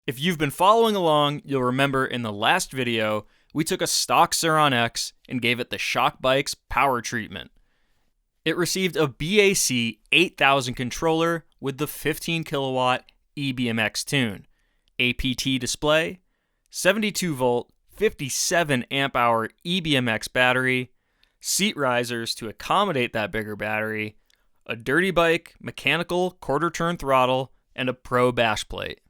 If you've been following along, you'll remember in the last video, we took a stock Surron X and gave it the Shock Bike's power treatment. It received a BAC 8000 controller with the 15 kilowatt EBMX tune, APT display, 72 volt, 57 amp hour EBMX battery, seat risers to accommodate that bigger battery, a dirty bike, mechanical quarter turn throttle, and a pro bash plate.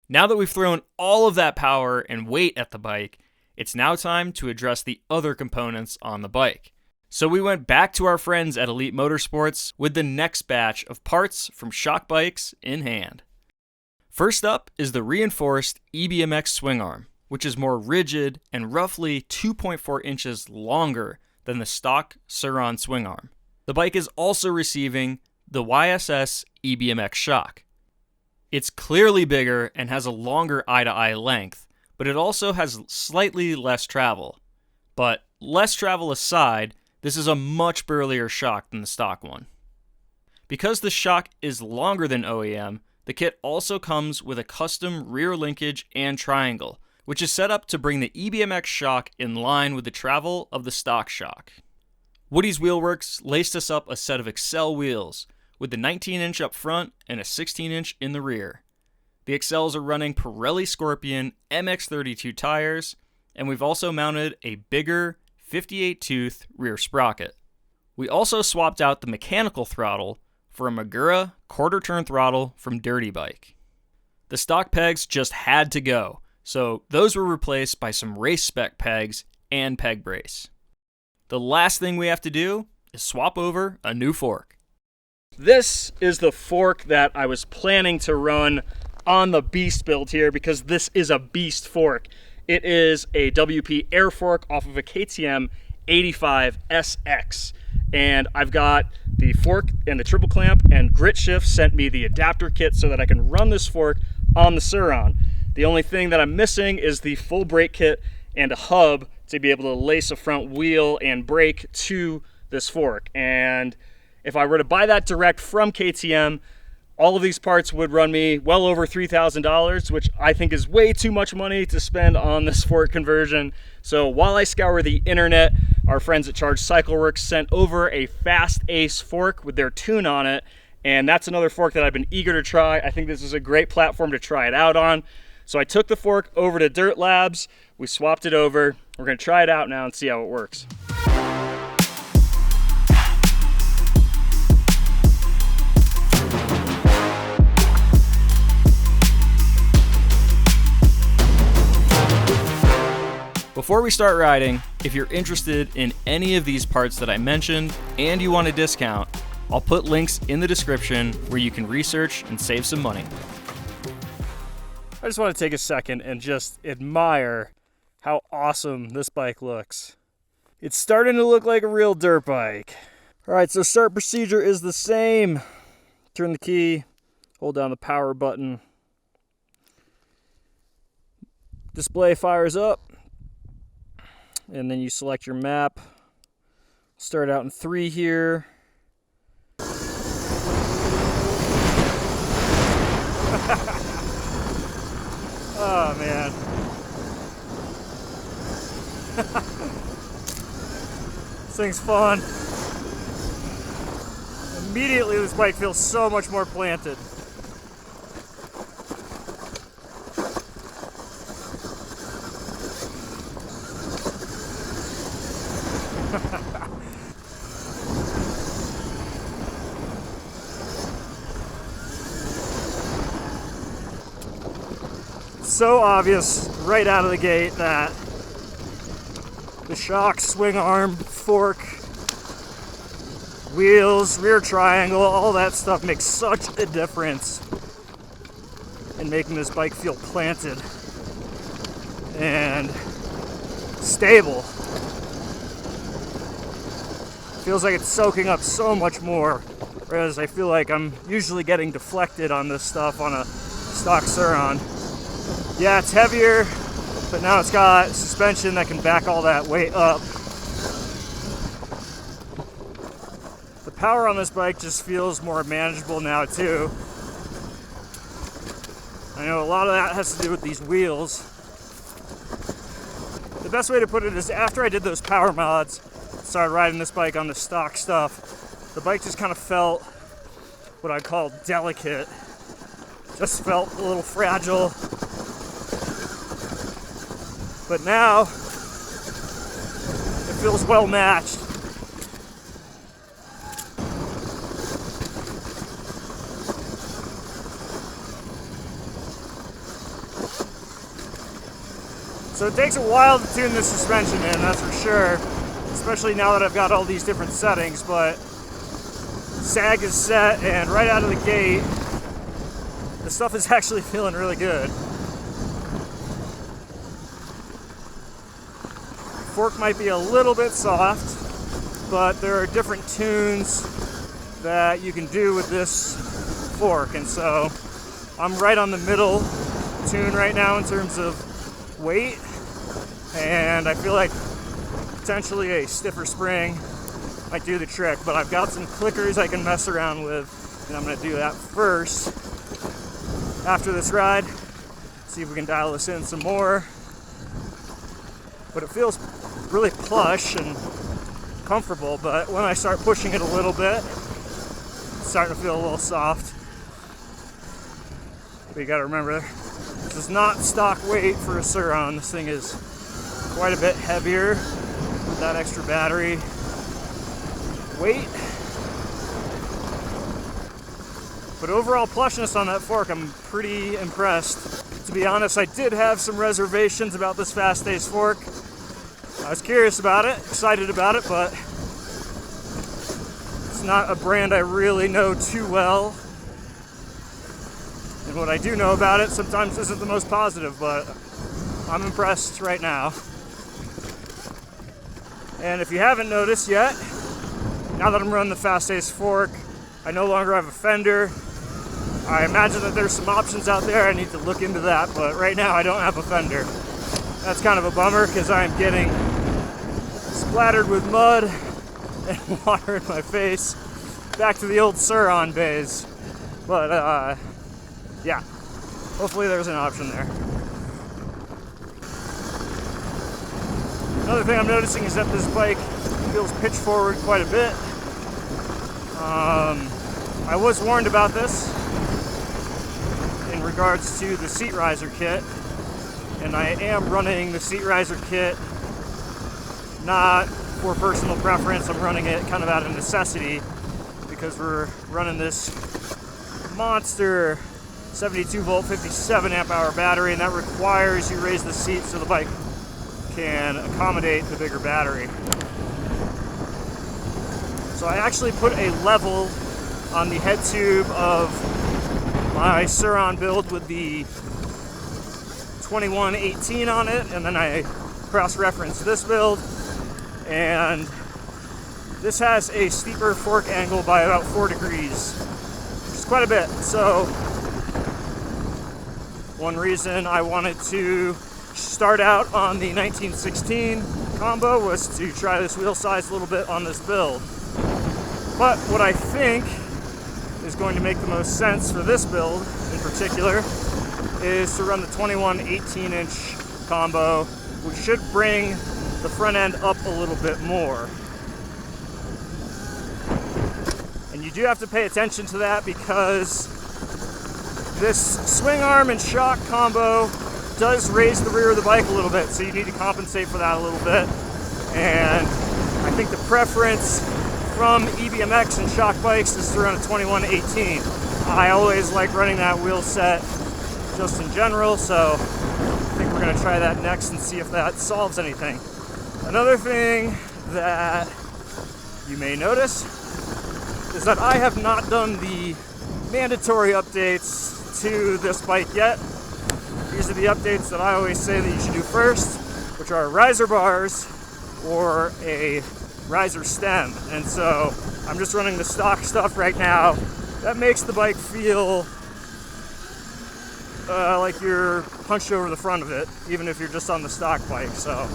Now that we've thrown all of that power and weight at the bike, it's now time to address the other components on the bike. So we went back to our friends at Elite Motorsports with the next batch of parts from Shock Bikes in hand. First up is the reinforced EBMX swing arm, which is more rigid and roughly 2.4 inches longer than the stock Surron swing arm. The bike is also receiving the YSS EBMX shock. It's clearly bigger and has a longer eye-to-eye length, but it also has slightly less travel. But less travel aside, this is a much burlier shock than the stock one. Because the shock is longer than OEM, the kit also comes with a custom rear linkage and triangle, which is set up to bring the EBMX shock in line with the travel of the stock shock. Woody's Wheelworks laced us up a set of Excel wheels, with the 19-inch up front and a 16-inch in the rear. The Excels are running Pirelli Scorpion MX32 tires, and we've also mounted a bigger 58-tooth rear sprocket. We also swapped out the mechanical throttle for a Magura quarter-turn throttle from Dirty Bike. The stock pegs just had to go, so those were replaced by some race spec pegs and peg brace. The last thing we have to do is swap over a new fork. This is the fork that I was planning to run on the Beast build here because this is a Beast fork. It is a WP air fork off of a KTM 85SX. And I've got the fork and the triple clamp, and Grit Shift sent me the adapter kit so that I can run this fork on the Surron. The only thing that I'm missing is the full brake kit and a hub to be able to lace a front wheel and brake to this fork. And if I were to buy that direct from KTM, all of these parts would run me well over $3,000, which I think is way too much money to spend on this fork conversion. So while I scour the internet, our friends at Charge Cycle Works sent over a Fast Ace fork with their tune on it, and that's another fork that I've been eager to try. I think this is a great platform to try it out on. So I took the fork over to Dirt Labs, we swapped it over, we're gonna try it out now and see how it works. Before we start riding, if you're interested in any of these parts that I mentioned and you want a discount, I'll put links in the description where you can research and save some money. I just want to take a second and just admire how awesome this bike looks. It's starting to look like a real dirt bike. All right, so start procedure is the same. Turn the key, hold down the power button. Display fires up. And then you select your map. Start out in 3 here. Oh man. This thing's fun. Immediately this bike feels so much more planted. So obvious right out of the gate that the shock, swing arm, fork, wheels, rear triangle, all that stuff makes such a difference in making this bike feel planted and stable. Feels like it's soaking up so much more, whereas I feel like I'm usually getting deflected on this stuff on a stock Surron. Yeah, it's heavier, but now it's got suspension that can back all that weight up. The power on this bike just feels more manageable now too. I know a lot of that has to do with these wheels. The best way to put it is after I did those power mods, started riding this bike on the stock stuff, the bike just kind of felt what I'd call delicate. Just felt a little fragile. But now, it feels well matched. So it takes a while to tune the suspension in, that's for sure. Especially now that I've got all these different settings, but sag is set, and right out of the gate, the stuff is actually feeling really good. Fork might be a little bit soft, but there are different tunes that you can do with this fork, and so I'm right on the middle tune right now in terms of weight, and I feel like potentially a stiffer spring might do the trick, but I've got some clickers I can mess around with, and I'm going to do that first after this ride, see if we can dial this in some more. But it feels really plush and comfortable, but when I start pushing it a little bit, it's starting to feel a little soft. But you got to remember, this is not stock weight for a Surron. This thing is quite a bit heavier with that extra battery weight. But overall plushness on that fork, I'm pretty impressed. To be honest, I did have some reservations about this Fast Ace fork. I was curious about it, excited about it, but it's not a brand I really know too well. And what I do know about it sometimes isn't the most positive, but I'm impressed right now. And if you haven't noticed yet, now that I'm running the Fast Ace fork, I no longer have a fender. I imagine that there's some options out there. I need to look into that, but right now I don't have a fender. That's kind of a bummer because I'm getting splattered with mud and water in my face. Back to the old Surron days. But yeah, hopefully there's an option there. Another thing I'm noticing is that this bike feels pitch forward quite a bit. I was warned about this in regards to the seat riser kit, and I am running the seat riser kit not for personal preference. I'm running it kind of out of necessity because we're running this monster 72 volt 57 amp hour battery, and that requires you raise the seat so the bike can accommodate the bigger battery. So I actually put a level on the head tube of my Surron build with the 2118 on it, and then I cross-referenced this build, and this has a steeper fork angle by about 4 degrees, which is quite a bit. So one reason I wanted to start out on the 1916 combo was to try this wheel size a little bit on this build. But what I think is going to make the most sense for this build in particular is to run the 21 18-inch combo, which should bring the front end up a little bit more. And you do have to pay attention to that because this swing arm and shock combo does raise the rear of the bike a little bit, so you need to compensate for that a little bit. And I think the preference from EBMX and shock bikes is to run a 2118. I always like running that wheel set just in general, so I think we're going to try that next and see if that solves anything. Another thing that you may notice is that I have not done the mandatory updates to this bike yet. These are the updates that I always say that you should do first, which are riser bars or a riser stem. And so I'm just running the stock stuff right now. That makes the bike feel like you're punched over the front of it, even if you're just on the stock bike. So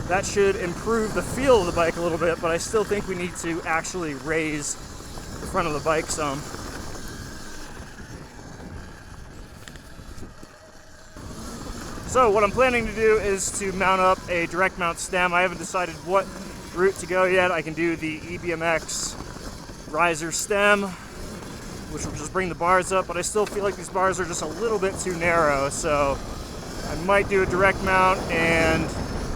that should improve the feel of the bike a little bit, but I still think we need to actually raise the front of the bike some. So what I'm planning to do is to mount up a direct mount stem. I haven't decided what route to go yet. I can do the EBMX riser stem, which will just bring the bars up, but I still feel like these bars are just a little bit too narrow, so I might do a direct mount and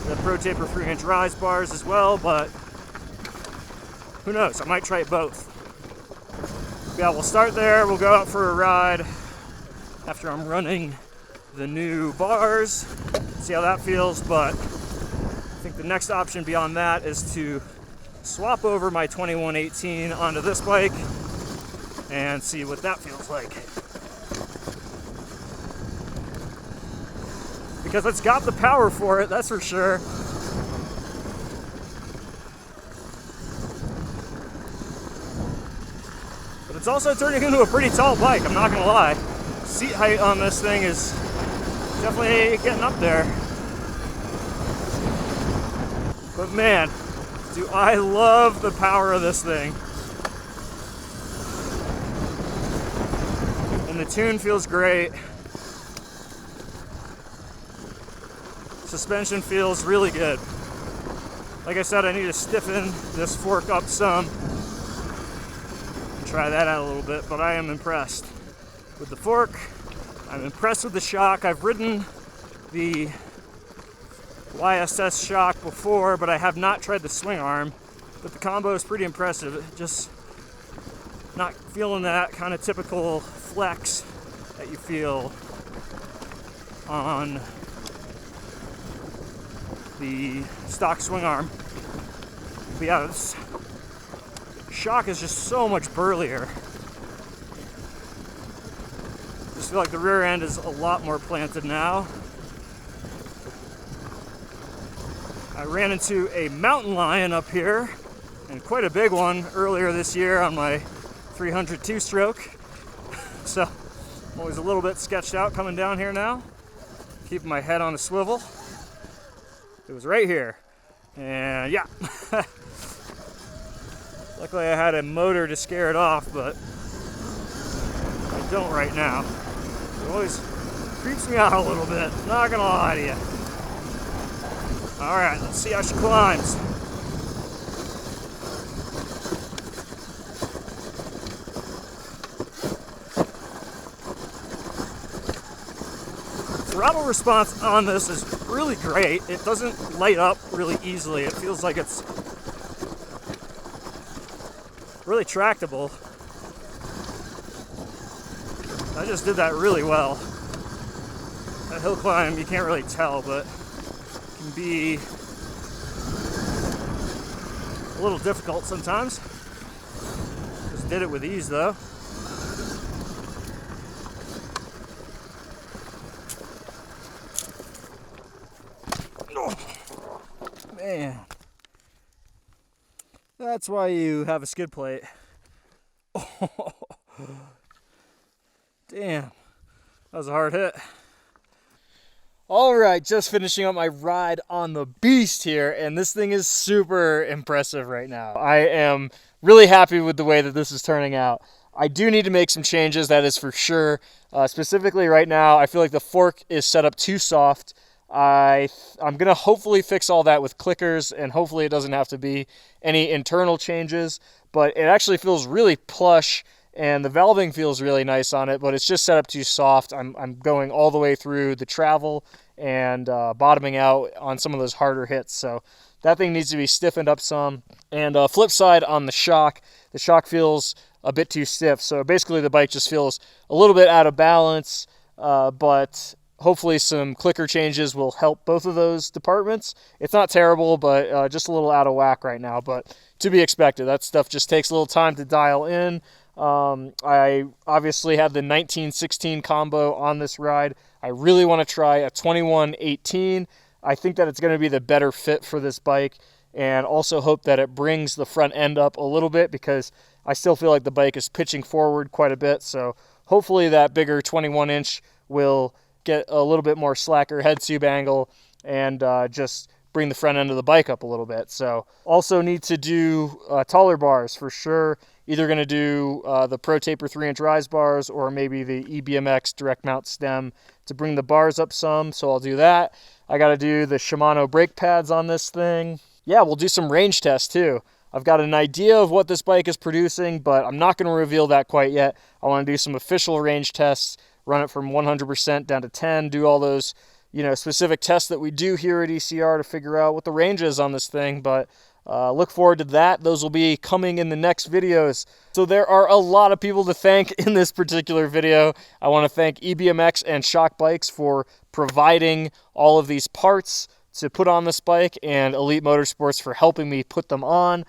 the Pro Taper 3-inch rise bars as well, but who knows, I might try both. Yeah, we'll start there, we'll go out for a ride after I'm running the new bars, see how that feels, but I think the next option beyond that is to swap over my 2118 onto this bike and see what that feels like. Because it's got the power for it, that's for sure. But it's also turning into a pretty tall bike, I'm not gonna lie. Seat height on this thing is definitely getting up there. But man, do I love the power of this thing. And the tune feels great. Suspension feels really good. Like I said, I need to stiffen this fork up some and try that out a little bit, but I am impressed with the fork. I'm impressed with the shock. I've ridden the YSS shock before, but I have not tried the swing arm. But the combo is pretty impressive. Just not feeling that kind of typical flex that you feel on the stock swing arm. But yeah, this shock is just so much burlier. Just feel like the rear end is a lot more planted now. I ran into a mountain lion up here, and quite a big one earlier this year on my 300 two-stroke. So I'm always a little bit sketched out coming down here now, keeping my head on a swivel. It was right here, and yeah. Luckily I had a motor to scare it off, but I don't right now. It always creeps me out a little bit, not gonna lie to you. Alright, let's see how she climbs. Throttle response on this is really great. It doesn't light up really easily. It feels like it's really tractable. I just did that really well. That hill climb, you can't really tell, but can be a little difficult sometimes. Just did it with ease though. Man, that's why you have a skid plate. Oh, damn, that was a hard hit. All right, just finishing up my ride on the Beast here, and this thing is super impressive right now. I am really happy with the way that this is turning out. I do need to make some changes, that is for sure. Specifically right now, I feel like the fork is set up too soft. I'm going to hopefully fix all that with clickers, and hopefully it doesn't have to be any internal changes, but it actually feels really plush, and the valving feels really nice on it, but it's just set up too soft. I'm going all the way through the travel and bottoming out on some of those harder hits, so that thing needs to be stiffened up some. And flip side on the shock feels a bit too stiff, so basically the bike just feels a little bit out of balance, but hopefully some clicker changes will help both of those departments. It's not terrible, but just a little out of whack right now, but to be expected. That stuff just takes a little time to dial in. I obviously had the 1916 combo on this ride. I really want to try a 2118. I think that it's going to be the better fit for this bike, and also hope that it brings the front end up a little bit, because I still feel like the bike is pitching forward quite a bit, so hopefully that bigger 21-inch will get a little bit more slacker head tube angle and just bring the front end of the bike up a little bit. So also need to do taller bars for sure. Either going to do the Pro Taper 3-inch rise bars or maybe the EBMX direct mount stem to bring the bars up some. So I'll do that. I got to do the Shimano brake pads on this thing. Yeah, we'll do some range tests too. I've got an idea of what this bike is producing, but I'm not going to reveal that quite yet. I want to do some official range tests, run it from 100% down to 10, do all those, specific tests that we do here at ECR to figure out what the range is on this thing. But look forward to that. Those will be coming in the next videos. So there are a lot of people to thank in this particular video. I want to thank EBMX and Shock Bikes for providing all of these parts to put on this bike, and Elite Motorsports for helping me put them on.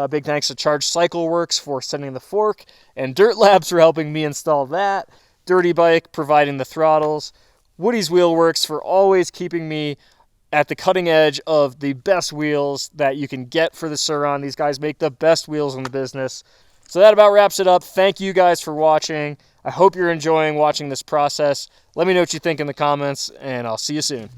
Big thanks to Charge Cycle Works for sending the fork, and Dirt Labs for helping me install that. Dirty Bike providing the throttles. Woody's Wheel Works for always keeping me at the cutting edge of the best wheels that you can get for the Surron. These guys make the best wheels in the business. So that about wraps it up. Thank you guys for watching. I hope you're enjoying watching this process. Let me know what you think in the comments, and I'll see you soon.